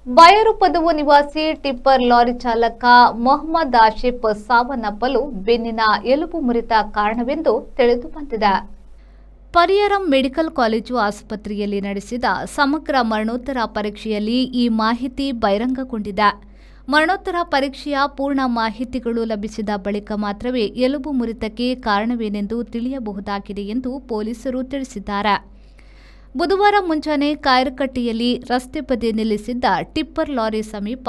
ಬಯರುಪದವು ನಿವಾಸಿ tipper lorry ಚಾಲಕ ಮೊಹಮ್ಮದ್ ಆಶಿಫ್ ಸಾವನ್ನಪ್ಪಲು ಬೆನ್ನಿನ ಎಲುಬು ಮುರಿತ ಕಾರಣವೆಂದು ತಿಳಿದುಬಂದಿದೆ. ಪರಿಯಾರಂ ಮೆಡಿಕಲ್ ಕಾಲೇಜು ಆಸ್ಪತ್ರೆಯಲ್ಲಿ ನಡೆಸಿದ ಸಮಗ್ರ ಮರಣೋತ್ತರ ಪರೀಕ್ಷೆಯಲ್ಲಿ ಈ ಮಾಹಿತಿ ಬಹಿರಂಗಗೊಂಡಿದೆ. ಮರಣೋತ್ತರ ಪರೀಕ್ಷೆಯ ಪೂರ್ಣ ಮಾಹಿತಿಗಳು ಲಭಿಸಿದ ಬಳಿಕ ಮಾತ್ರವೇ ಎಲುಬು ಮುರಿತಕ್ಕೆ ಕಾರಣವೇನೆಂದು ತಿಳಿಯಬಹುದಾಗಿದೆ ಎಂದು ಪೊಲೀಸರು ತಿಳಿಸಿದ್ದಾರೆ. ಬುಧವಾರ ಮುಂಜಾನೆ ಕಾಯರಕಟ್ಟೆಯಲ್ಲಿ ರಸ್ತೆ ಬದಿ ನಿಲ್ಲಿಸಿದ್ದ ಟಿಪ್ಪರ್ ಲಾರಿ ಸಮೀಪ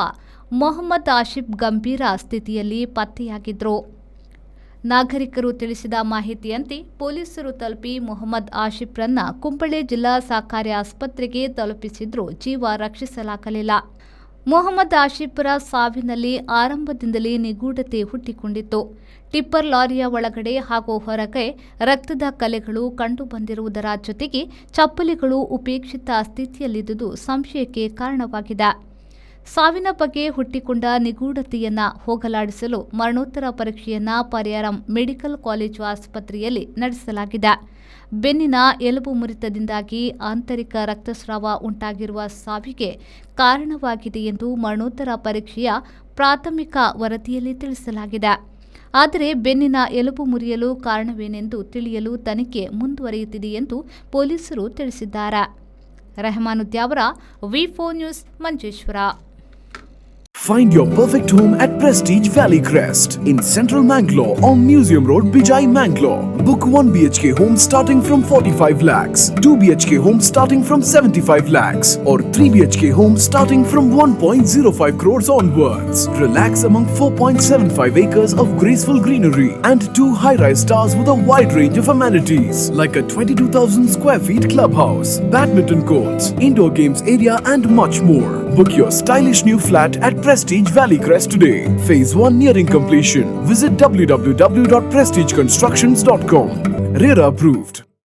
ಮೊಹಮ್ಮದ್ ಆಶಿಫ್ ಗಂಭೀರ ಸ್ಥಿತಿಯಲ್ಲಿ ಪತ್ತೆಯಾಗಿದ್ದರು. ನಾಗರಿಕರು ತಿಳಿಸಿದ ಮಾಹಿತಿಯಂತೆ ಪೊಲೀಸರು ತಲುಪಿ ಮೊಹಮ್ಮದ್ ಆಶಿಫ್ರನ್ನ ಕುಂಬಳೆ ಜಿಲ್ಲಾ ಸಹಕಾರಿ ಆಸ್ಪತ್ರೆಗೆ ತಲುಪಿಸಿದ್ರೂ ಜೀವ ರಕ್ಷಿಸಲಾಗಲಿಲ್ಲ. ಮೊಹಮ್ಮದ್ ಆಶಿಫ್ರ ಸಾವಿನಲ್ಲಿ ಆರಂಭದಿಂದಲೇ ನಿಗೂಢತೆ ಹುಟ್ಟಿಕೊಂಡಿತ್ತು. ಟಿಪ್ಪರ್ ಲಾರಿಯ ಒಳಗಡೆ ಹಾಗೂ ಹೊರಗೆ ರಕ್ತದ ಕಲೆಗಳು ಕಂಡುಬಂದಿರುವುದರ ಜೊತೆಗೆ ಚಪ್ಪಲಿಗಳು ಉಪೇಕ್ಷಿತ ಸ್ಥಿತಿಯಲ್ಲಿದ್ದುದು ಸಂಶಯಕ್ಕೆ ಕಾರಣವಾಗಿದೆ. ಸಾವಿನ ಬಗ್ಗೆ ಹುಟ್ಟಿಕೊಂಡ ನಿಗೂಢತೆಯನ್ನ ಹೋಗಲಾಡಿಸಲು ಮರಣೋತ್ತರ ಪರೀಕ್ಷೆಯನ್ನ ಪರಿಯಾರಂ ಮೆಡಿಕಲ್ ಕಾಲೇಜು ಆಸ್ಪತ್ರೆಯಲ್ಲಿ ನಡೆಸಲಾಗಿದೆ. ಬೆನ್ನಿನ ಎಲುಬು ಮುರಿತದಿಂದಾಗಿ ಆಂತರಿಕ ರಕ್ತಸ್ರಾವ ಉಂಟಾಗಿರುವ ಸಾವಿಗೆ ಕಾರಣವಾಗಿದೆ ಎಂದು ಮರಣೋತ್ತರ ಪರೀಕ್ಷೆಯ ಪ್ರಾಥಮಿಕ ವರದಿಯಲ್ಲಿ ತಿಳಿಸಲಾಗಿದೆ. ಆದರೆ ಬೆನ್ನಿನ ಎಲುಬು ಮುರಿಯಲು ಕಾರಣವೇನೆಂದು ತಿಳಿಯಲು ತನಿಖೆ ಮುಂದುವರಿಯುತ್ತಿದೆ ಎಂದು ಪೊಲೀಸರು ತಿಳಿಸಿದ್ದಾರೆ. ರೆಹಮಾನುದ್ಯಾವರ ವಿ4 news Manjeshwar. Find your perfect home at Prestige Valley Crest in Central Mangalore on Museum Road, Bijai, Mangalore. Book 1 BHK home starting from 45 lakhs, 2 BHK home starting from 75 lakhs or 3 BHK home starting from 1.05 crores onwards. Relax among 4.75 acres of graceful greenery and 2 high-rise towers with a wide range of amenities like a 22,000 square feet clubhouse, badminton courts, indoor games area and much more. Book your stylish new flat at Prestige Valley Crest today. Phase 1 nearing completion. Visit www.prestigeconstructions.com. RERA approved.